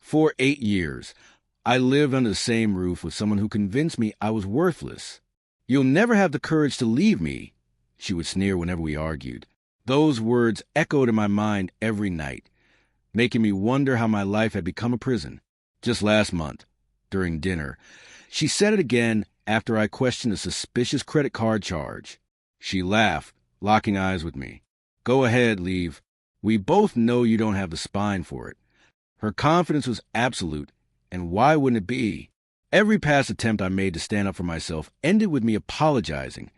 For 8 years, I lived under the same roof with someone who convinced me I was worthless. "You'll never have the courage to leave me," she would sneer whenever we argued. Those words echoed in my mind every night, making me wonder how my life had become a prison. Just last month, during dinner, she said it again after I questioned a suspicious credit card charge. She laughed, locking eyes with me. "Go ahead, leave. We both know you don't have the spine for it." Her confidence was absolute, and why wouldn't it be? Every past attempt I made to stand up for myself ended with me apologizing,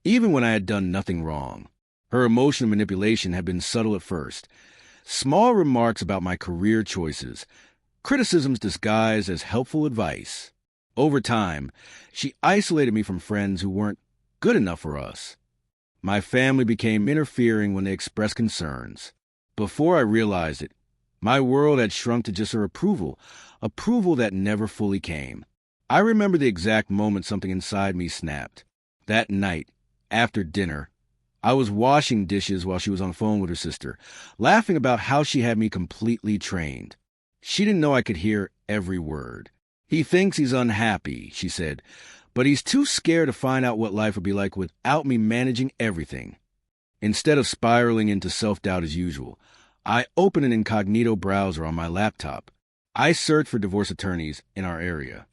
even when I had done nothing wrong. Her emotional manipulation had been subtle at first. Small remarks about my career choices, criticisms disguised as helpful advice. Over time, she isolated me from friends who weren't good enough for us. My family became interfering when they expressed concerns. Before I realized it, my world had shrunk to just her approval that never fully came. I remember the exact moment something inside me snapped. That night, after dinner, I was washing dishes while she was on the phone with her sister, laughing about how she had me completely trained. She didn't know I could hear every word. "He thinks he's unhappy," she said, "but he's too scared to find out what life would be like without me managing everything." Instead of spiraling into self-doubt as usual, I opened an incognito browser on my laptop. I searched for divorce attorneys in our area.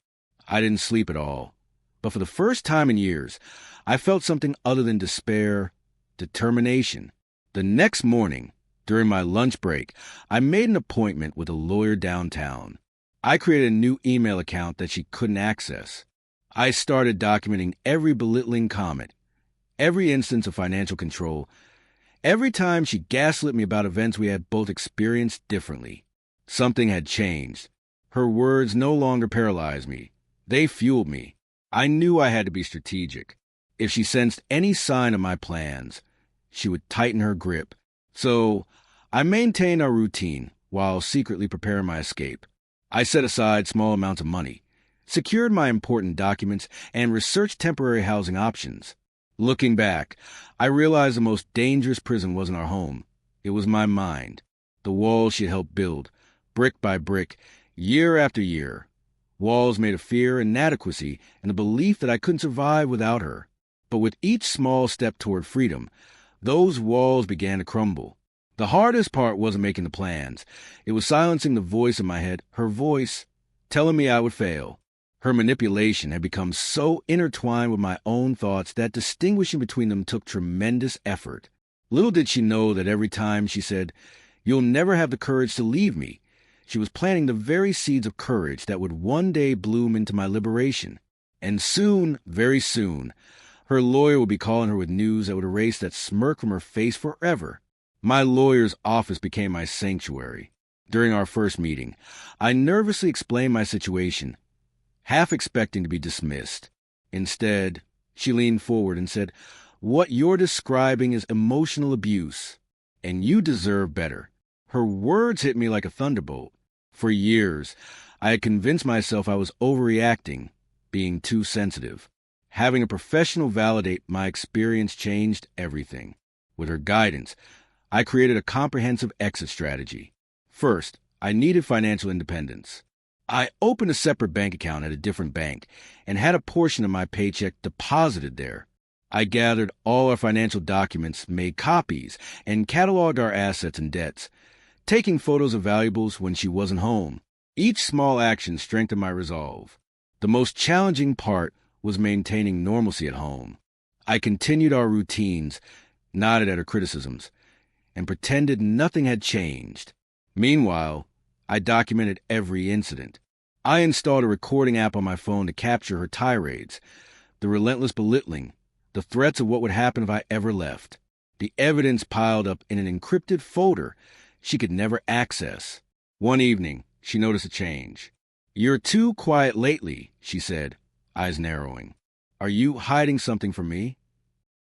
I didn't sleep at all, but for the first time in years, I felt something other than despair, determination. The next morning, during my lunch break, I made an appointment with a lawyer downtown. I created a new email account that she couldn't access. I started documenting every belittling comment, every instance of financial control, every time she gaslit me about events we had both experienced differently. Something had changed. Her words no longer paralyzed me. They fueled me. I knew I had to be strategic. If she sensed any sign of my plans, she would tighten her grip. So I maintained our routine while secretly preparing my escape. I set aside small amounts of money, secured my important documents, and researched temporary housing options. Looking back, I realized the most dangerous prison wasn't our home. It was my mind, the walls she had helped build, brick by brick, year after year. Walls made of fear and inadequacy and the belief that I couldn't survive without her. But with each small step toward freedom, those walls began to crumble. The hardest part wasn't making the plans. It was silencing the voice in my head, her voice, telling me I would fail. Her manipulation had become so intertwined with my own thoughts that distinguishing between them took tremendous effort. Little did she know that every time she said, "You'll never have the courage to leave me," she was planting the very seeds of courage that would one day bloom into my liberation. And soon, very soon, her lawyer would be calling her with news that would erase that smirk from her face forever. My lawyer's office became my sanctuary. During our first meeting, I nervously explained my situation, half expecting to be dismissed. Instead, she leaned forward and said, "What you're describing is emotional abuse, and you deserve better." Her words hit me like a thunderbolt. For years, I had convinced myself I was overreacting, being too sensitive. Having a professional validate my experience changed everything. With her guidance, I created a comprehensive exit strategy. First, I needed financial independence. I opened a separate bank account at a different bank and had a portion of my paycheck deposited there. I gathered all our financial documents, made copies, and cataloged our assets and debts, taking photos of valuables when she wasn't home. Each small action strengthened my resolve. The most challenging part was maintaining normalcy at home. I continued our routines, nodded at her criticisms, and pretended nothing had changed. Meanwhile, I documented every incident. I installed a recording app on my phone to capture her tirades, the relentless belittling, the threats of what would happen if I ever left. The evidence piled up in an encrypted folder she could never access. One evening, she noticed a change. "You're too quiet lately," she said, eyes narrowing. "Are you hiding something from me?"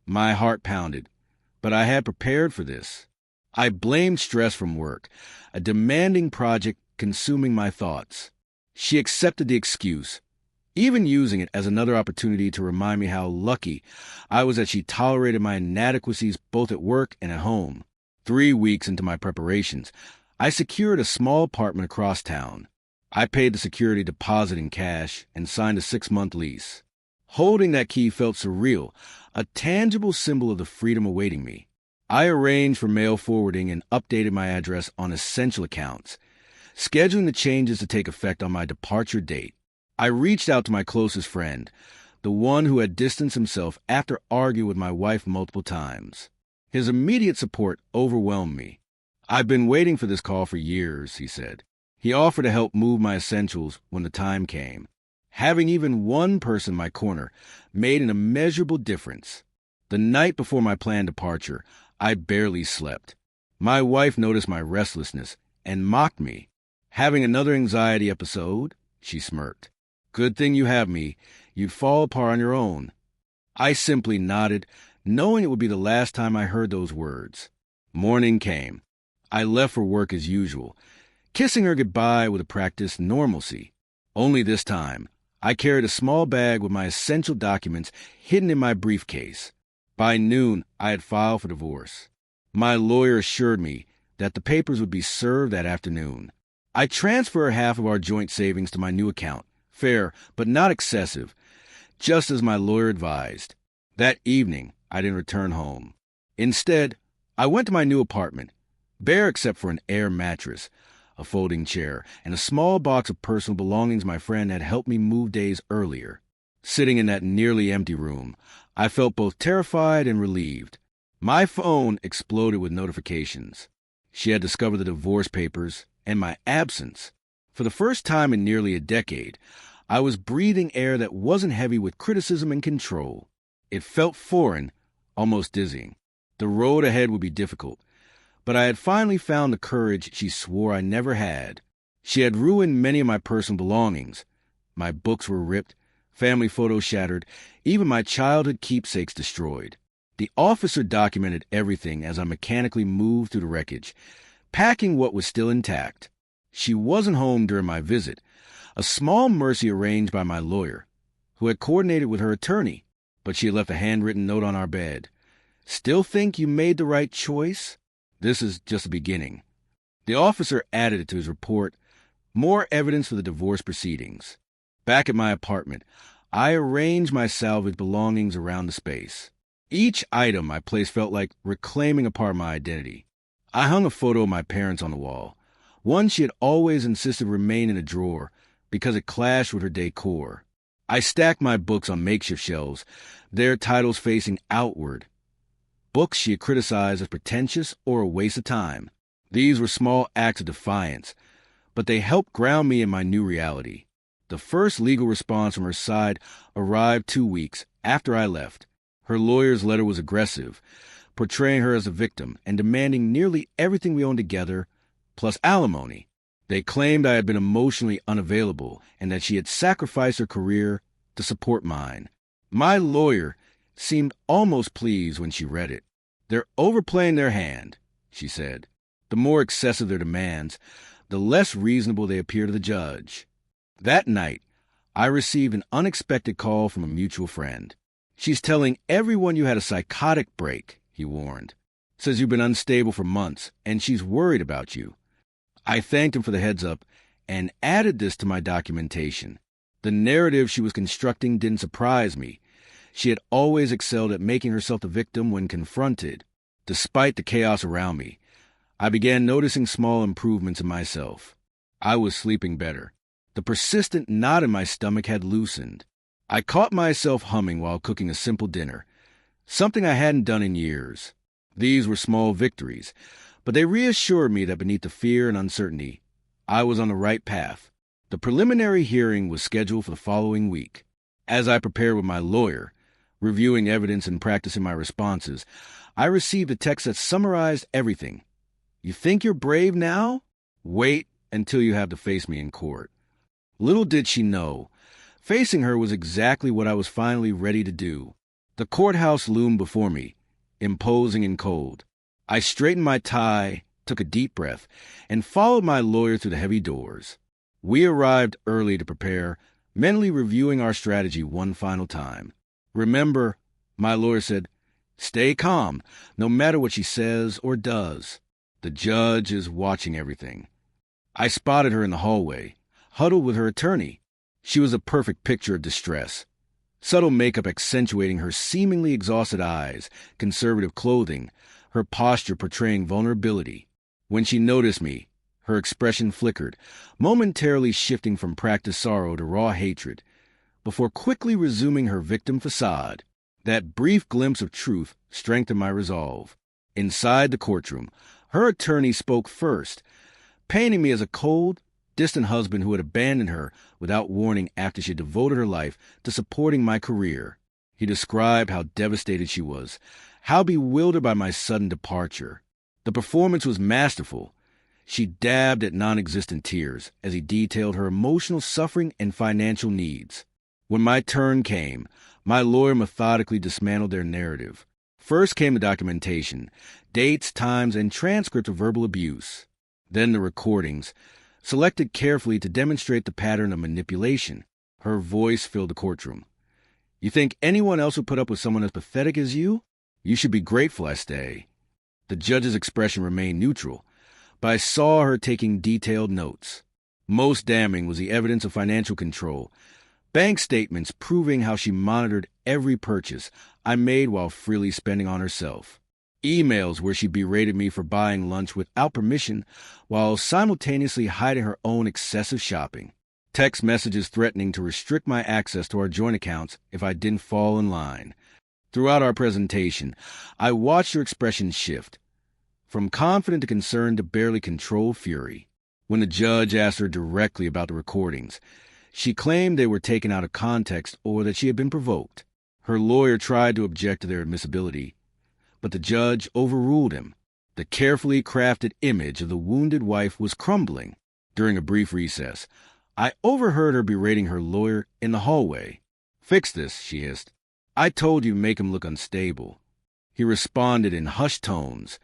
My heart pounded, but I had prepared for this. I blamed stress from work, a demanding project consuming my thoughts. She accepted the excuse, even using it as another opportunity to remind me how lucky I was that she tolerated my inadequacies both at work and at home. 3 weeks into my preparations, I secured a small apartment across town. I paid the security deposit in cash and signed a 6-month lease. Holding that key felt surreal, a tangible symbol of the freedom awaiting me. I arranged for mail forwarding and updated my address on essential accounts, scheduling the changes to take effect on my departure date. I reached out to my closest friend, the one who had distanced himself after arguing with my wife multiple times. His immediate support overwhelmed me. "I've been waiting for this call for years," he said. He offered to help move my essentials when the time came. Having even one person in my corner made an immeasurable difference. The night before my planned departure, I barely slept. My wife noticed my restlessness and mocked me. "Having another anxiety episode?" she smirked. "Good thing you have me. You'd fall apart on your own." I simply nodded, knowing it would be the last time I heard those words. Morning came. I left for work as usual, kissing her goodbye with a practiced normalcy. Only this time, I carried a small bag with my essential documents hidden in my briefcase. By noon, I had filed for divorce. My lawyer assured me that the papers would be served that afternoon. I transferred half of our joint savings to my new account, fair but not excessive, just as my lawyer advised. That evening, I didn't return home. Instead, I went to my new apartment, bare except for an air mattress, a folding chair, and a small box of personal belongings my friend had helped me move days earlier. Sitting in that nearly empty room, I felt both terrified and relieved. My phone exploded with notifications. She had discovered the divorce papers and my absence. For the first time in nearly a decade, I was breathing air that wasn't heavy with criticism and control. It felt foreign, almost dizzying. The road ahead would be difficult, but I had finally found the courage she swore I never had. She had ruined many of my personal belongings. My books were ripped, family photos shattered, even my childhood keepsakes destroyed. The officer documented everything as I mechanically moved through the wreckage, packing what was still intact. She wasn't home during my visit, a small mercy arranged by my lawyer, who had coordinated with her attorney, but she had left a handwritten note on our bed. "Still think you made the right choice? This is just the beginning." The officer added it to his report, more evidence for the divorce proceedings. Back at my apartment, I arranged my salvaged belongings around the space. Each item I placed felt like reclaiming a part of my identity. I hung a photo of my parents on the wall, one she had always insisted remain in a drawer because it clashed with her decor. I stacked my books on makeshift shelves, their titles facing outward. Books she had criticized as pretentious or a waste of time. These were small acts of defiance, but they helped ground me in my new reality. The first legal response from her side arrived 2 weeks after I left. Her lawyer's letter was aggressive, portraying her as a victim and demanding nearly everything we owned together, plus alimony. They claimed I had been emotionally unavailable and that she had sacrificed her career to support mine. My lawyer seemed almost pleased when she read it. "They're overplaying their hand," she said. "The more excessive their demands, the less reasonable they appear to the judge." That night, I received an unexpected call from a mutual friend. "She's telling everyone you had a psychotic break," he warned. "Says you've been unstable for months, and she's worried about you." I thanked him for the heads up and added this to my documentation. The narrative she was constructing didn't surprise me. She had always excelled at making herself the victim when confronted. Despite the chaos around me, I began noticing small improvements in myself. I was sleeping better. The persistent knot in my stomach had loosened. I caught myself humming while cooking a simple dinner, something I hadn't done in years. These were small victories, but they reassured me that beneath the fear and uncertainty, I was on the right path. The preliminary hearing was scheduled for the following week. As I prepared with my lawyer, reviewing evidence and practicing my responses, I received a text that summarized everything. "You think you're brave now? Wait until you have to face me in court." Little did she know, facing her was exactly what I was finally ready to do. The courthouse loomed before me, imposing and cold. I straightened my tie, took a deep breath, and followed my lawyer through the heavy doors. We arrived early to prepare, mentally reviewing our strategy one final time. "Remember," my lawyer said, "stay calm, no matter what she says or does. The judge is watching everything." I spotted her in the hallway, huddled with her attorney. She was a perfect picture of distress. Subtle makeup accentuating her seemingly exhausted eyes, conservative clothing, her posture portraying vulnerability. When she noticed me, her expression flickered, momentarily shifting from practiced sorrow to raw hatred, before quickly resuming her victim facade. That brief glimpse of truth strengthened my resolve. Inside the courtroom, her attorney spoke first, painting me as a cold, distant husband who had abandoned her without warning after she had devoted her life to supporting my career. He described how devastated she was, how bewildered by my sudden departure. The performance was masterful. She dabbed at non-existent tears as he detailed her emotional suffering and financial needs. When my turn came, my lawyer methodically dismantled their narrative. First came the documentation, dates, times, and transcripts of verbal abuse. Then the recordings, selected carefully to demonstrate the pattern of manipulation. Her voice filled the courtroom. "You think anyone else would put up with someone as pathetic as you? You should be grateful I stay." The judge's expression remained neutral, but I saw her taking detailed notes. Most damning was the evidence of financial control, bank statements proving how she monitored every purchase I made while freely spending on herself. Emails where she berated me for buying lunch without permission while simultaneously hiding her own excessive shopping. Text messages threatening to restrict my access to our joint accounts if I didn't fall in line. Throughout our presentation, I watched her expression shift, from confident to concerned to barely controlled fury. When the judge asked her directly about the recordings, she claimed they were taken out of context or that she had been provoked. Her lawyer tried to object to their admissibility, but the judge overruled him. The carefully crafted image of the wounded wife was crumbling. During a brief recess, I overheard her berating her lawyer in the hallway. "Fix this," she hissed. "I told you make him look unstable." He responded in hushed tones,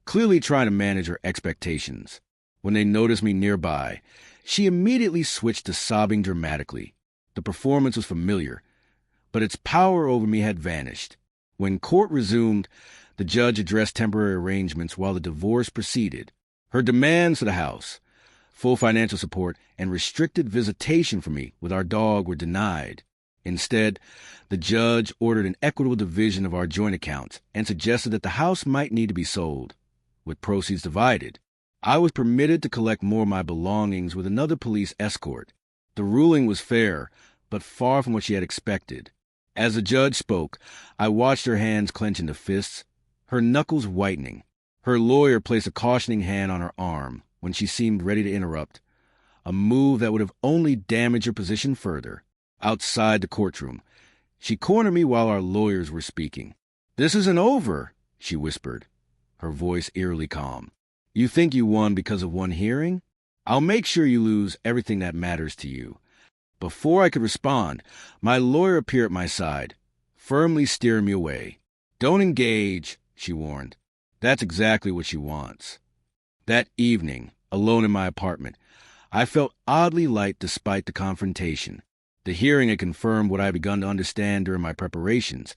clearly trying to manage her expectations. When they noticed me nearby, she immediately switched to sobbing dramatically. The performance was familiar, but its power over me had vanished. When court resumed, the judge addressed temporary arrangements while the divorce proceeded. Her demands for the house, full financial support, and restricted visitation from me with our dog were denied. Instead, the judge ordered an equitable division of our joint accounts and suggested that the house might need to be sold, with proceeds divided. I was permitted to collect more of my belongings with another police escort. The ruling was fair, but far from what she had expected. As the judge spoke, I watched her hands clench into fists, her knuckles whitening. Her lawyer placed a cautioning hand on her arm when she seemed ready to interrupt, a move that would have only damaged her position further. Outside the courtroom, she cornered me while our lawyers were speaking. "This isn't over," she whispered, her voice eerily calm. "You think you won because of one hearing? I'll make sure you lose everything that matters to you." Before I could respond, my lawyer appeared at my side, firmly steering me away. "Don't engage," she warned. That's exactly what she wants. That evening, alone in my apartment, I felt oddly light despite the confrontation. The hearing had confirmed what I had begun to understand during my preparations.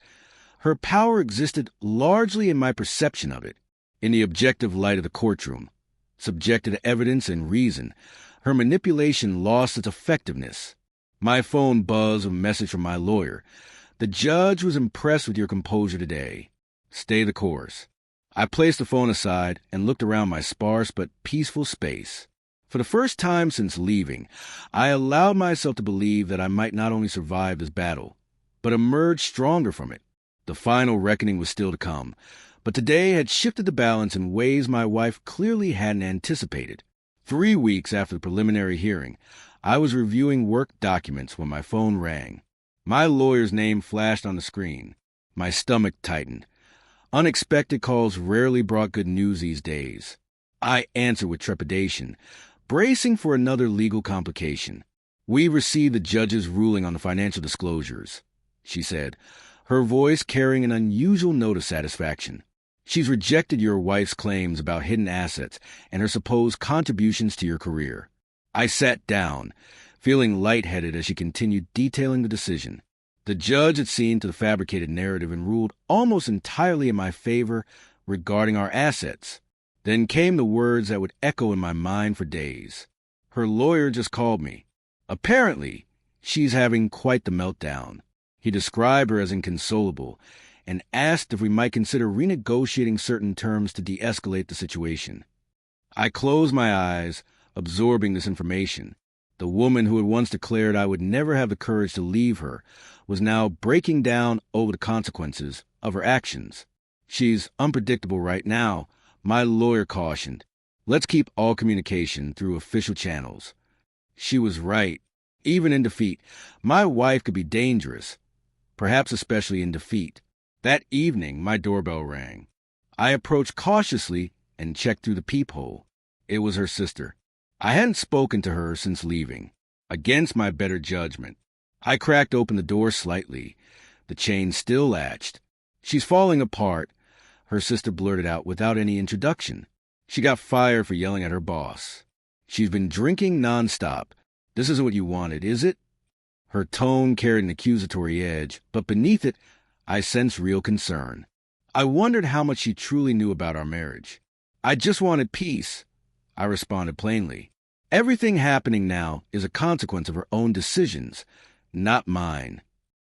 Her power existed largely in my perception of it, in the objective light of the courtroom. Subjected to evidence and reason, her manipulation lost its effectiveness. My phone buzzed with a message from my lawyer. "The judge was impressed with your composure today. Stay the course." I placed the phone aside and looked around my sparse but peaceful space. For the first time since leaving, I allowed myself to believe that I might not only survive this battle, but emerge stronger from it. The final reckoning was still to come, but today had shifted the balance in ways my wife clearly hadn't anticipated. 3 weeks after the preliminary hearing, I was reviewing work documents when my phone rang. My lawyer's name flashed on the screen. My stomach tightened. Unexpected calls rarely brought good news these days. I answered with trepidation, bracing for another legal complication. "We received the judge's ruling on the financial disclosures," she said, her voice carrying an unusual note of satisfaction. "She's rejected your wife's claims about hidden assets and her supposed contributions to your career." I sat down, feeling lightheaded as she continued detailing the decision. The judge had seen to the fabricated narrative and ruled almost entirely in my favor regarding our assets. Then came the words that would echo in my mind for days. "Her lawyer just called me. Apparently, she's having quite the meltdown. He described her as inconsolable and asked if we might consider renegotiating certain terms to de-escalate the situation. I closed my eyes, absorbing this information. The woman who had once declared I would never have the courage to leave her was now breaking down over the consequences of her actions. She's unpredictable right now, my lawyer cautioned. Let's keep all communication through official channels. She was right. Even in defeat, my wife could be dangerous, perhaps especially in defeat. That evening, my doorbell rang. I approached cautiously and checked through the peephole. It was her sister. I hadn't spoken to her since leaving, against my better judgment. I cracked open the door slightly. The chain still latched. "She's falling apart," her sister blurted out without any introduction. She got fired for yelling at her boss. "She's been drinking nonstop. This isn't what you wanted, is it?" Her tone carried an accusatory edge, but beneath it, I sensed real concern. I wondered how much she truly knew about our marriage. "I just wanted peace," I responded plainly. "Everything happening now is a consequence of her own decisions, not mine."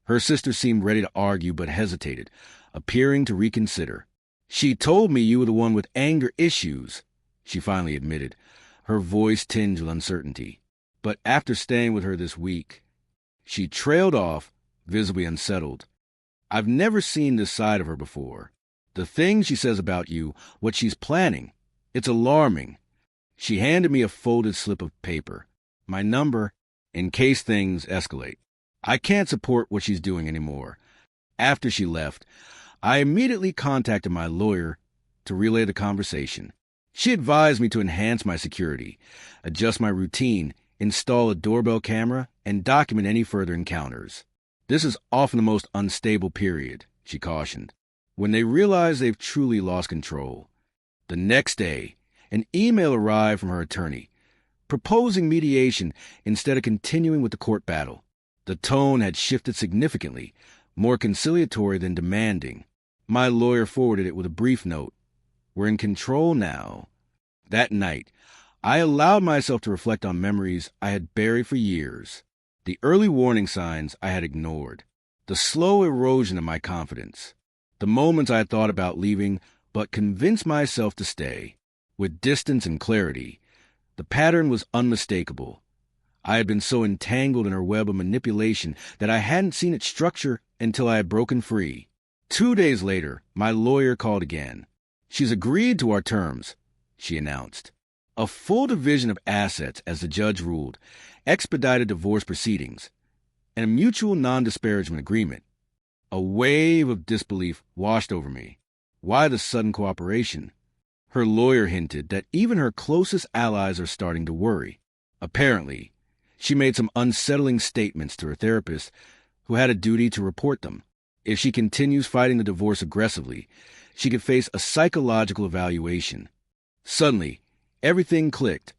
Her sister seemed ready to argue but hesitated, appearing to reconsider. "She told me you were the one with anger issues," she finally admitted, her voice tinged with uncertainty. "But after staying with her this week..." She trailed off, visibly unsettled. "I've never seen this side of her before. The things she says about you, what she's planning, it's alarming." She handed me a folded slip of paper. "My number, in case things escalate. I can't support what she's doing anymore." After she left, I immediately contacted my lawyer to relay the conversation. She advised me to enhance my security, adjust my routine, install a doorbell camera, and document any further encounters. "This is often the most unstable period," she cautioned, "when they realize they've truly lost control." The next day, an email arrived from her attorney, proposing mediation instead of continuing with the court battle. The tone had shifted significantly, more conciliatory than demanding. My lawyer forwarded it with a brief note. "We're in control now." That night, I allowed myself to reflect on memories I had buried for years, the early warning signs I had ignored, the slow erosion of my confidence, the moments I had thought about leaving but convinced myself to stay. With distance and clarity, the pattern was unmistakable. I had been so entangled in her web of manipulation that I hadn't seen its structure until I had broken free. 2 days later, my lawyer called again. "She's agreed to our terms," she announced. "A full division of assets, as the judge ruled, expedited divorce proceedings, and a mutual non-disparagement agreement." A wave of disbelief washed over me. Why the sudden cooperation? Her lawyer hinted that even her closest allies are starting to worry. Apparently, she made some unsettling statements to her therapist, who had a duty to report them. If she continues fighting the divorce aggressively, she could face a psychological evaluation. Suddenly, everything clicked.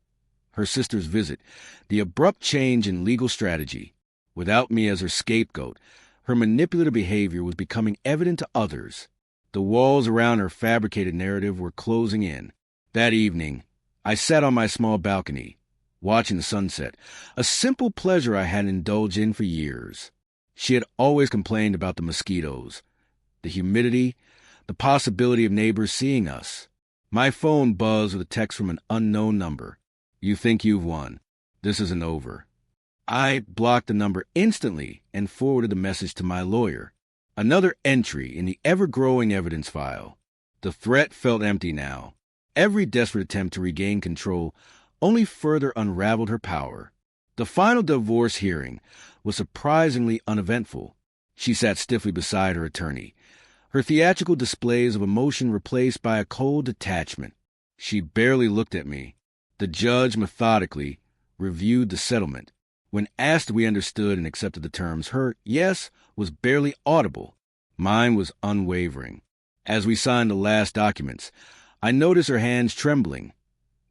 Her sister's visit, the abrupt change in legal strategy. Without me as her scapegoat, her manipulative behavior was becoming evident to others. The walls around her fabricated narrative were closing in. That evening, I sat on my small balcony, watching the sunset, a simple pleasure I hadn't indulged in for years. She had always complained about the mosquitoes, the humidity, the possibility of neighbors seeing us. My phone buzzed with a text from an unknown number. "You think you've won. This isn't over." I blocked the number instantly and forwarded the message to my lawyer. Another entry in the ever-growing evidence file. The threat felt empty now. Every desperate attempt to regain control only further unraveled her power. The final divorce hearing was surprisingly uneventful. She sat stiffly beside her attorney, her theatrical displays of emotion replaced by a cold detachment. She barely looked at me. The judge methodically reviewed the settlement. When asked if we understood and accepted the terms, her yes was barely audible. Mine was unwavering. As we signed the last documents, I noticed her hands trembling.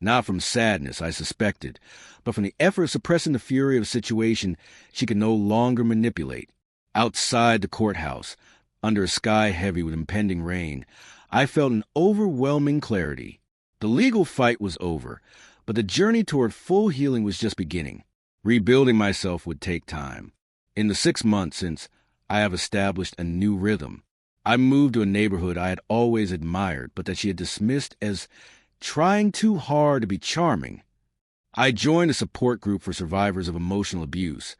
Not from sadness, I suspected, but from the effort of suppressing the fury of a situation she could no longer manipulate. Outside the courthouse, under a sky heavy with impending rain, I felt an overwhelming clarity. The legal fight was over, but the journey toward full healing was just beginning. Rebuilding myself would take time. In the 6 months since, I have established a new rhythm. I moved to a neighborhood I had always admired, but that she had dismissed as trying too hard to be charming. I joined a support group for survivors of emotional abuse,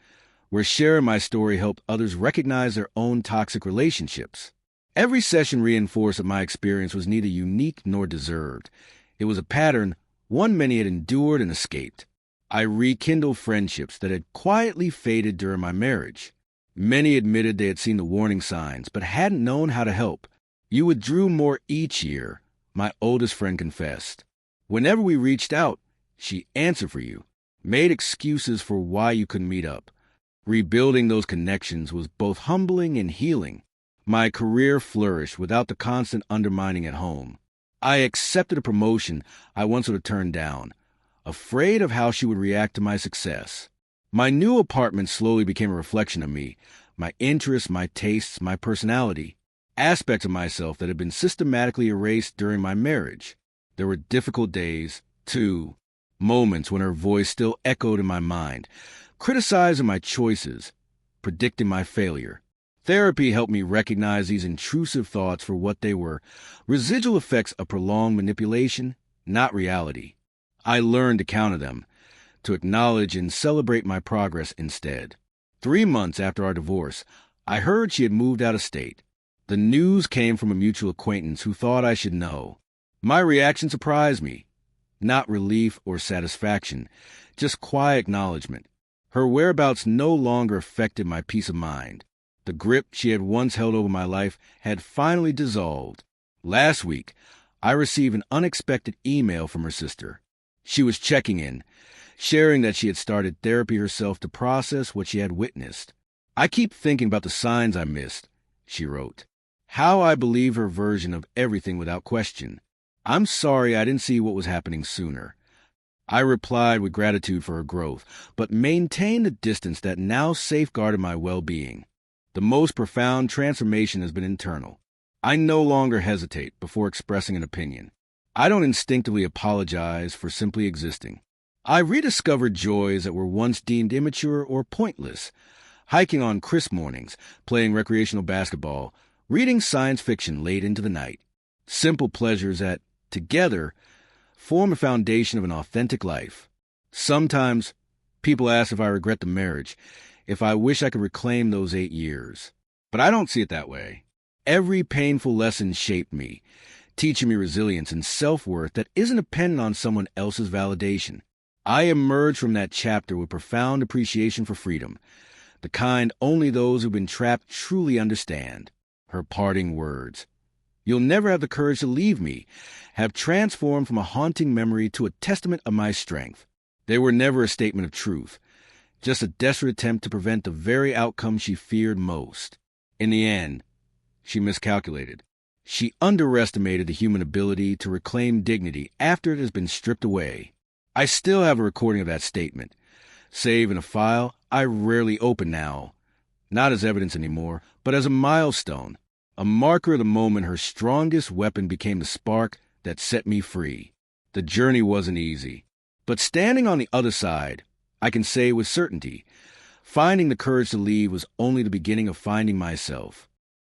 where sharing my story helped others recognize their own toxic relationships. Every session reinforced that my experience was neither unique nor deserved. It was a pattern, one many had endured and escaped. I rekindled friendships that had quietly faded during my marriage. Many admitted they had seen the warning signs, but hadn't known how to help. You withdrew more each year, my oldest friend confessed. Whenever we reached out, she answered for you, made excuses for why you couldn't meet up. Rebuilding those connections was both humbling and healing. My career flourished without the constant undermining at home. I accepted a promotion I once would have turned down, afraid of how she would react to my success. My new apartment slowly became a reflection of me, my interests, my tastes, my personality, aspects of myself that had been systematically erased during my marriage. There were difficult days, too, moments when her voice still echoed in my mind, criticizing my choices, predicting my failure. Therapy helped me recognize these intrusive thoughts for what they were, residual effects of prolonged manipulation, not reality. I learned to counter them, to acknowledge and celebrate my progress instead. 3 months after our divorce, I heard she had moved out of state. The news came from a mutual acquaintance who thought I should know. My reaction surprised me. Not relief or satisfaction, just quiet acknowledgement. Her whereabouts no longer affected my peace of mind. The grip she had once held over my life had finally dissolved. Last week, I received an unexpected email from her sister. She was checking in, sharing that she had started therapy herself to process what she had witnessed. I keep thinking about the signs I missed, she wrote. How I believe her version of everything without question. I'm sorry I didn't see what was happening sooner. I replied with gratitude for her growth, but maintained a distance that now safeguarded my well-being. The most profound transformation has been internal. I no longer hesitate before expressing an opinion. I don't instinctively apologize for simply existing. I rediscovered joys that were once deemed immature or pointless. Hiking on crisp mornings, playing recreational basketball, reading science fiction late into the night. Simple pleasures that, together, form a foundation of an authentic life. Sometimes, people ask if I regret the marriage, if I wish I could reclaim those 8 years. But I don't see it that way. Every painful lesson shaped me, teaching me resilience and self-worth that isn't dependent on someone else's validation. I emerged from that chapter with profound appreciation for freedom, the kind only those who've been trapped truly understand. Her parting words, "You'll never have the courage to leave me," have transformed from a haunting memory to a testament of my strength. They were never a statement of truth, just a desperate attempt to prevent the very outcome she feared most. In the end, she miscalculated. She underestimated the human ability to reclaim dignity after it has been stripped away. I still have a recording of that statement, saved in a file I rarely open now, not as evidence anymore, but as a milestone, a marker of the moment her strongest weapon became the spark that set me free. The journey wasn't easy, but standing on the other side, I can say with certainty, finding the courage to leave was only the beginning of finding myself.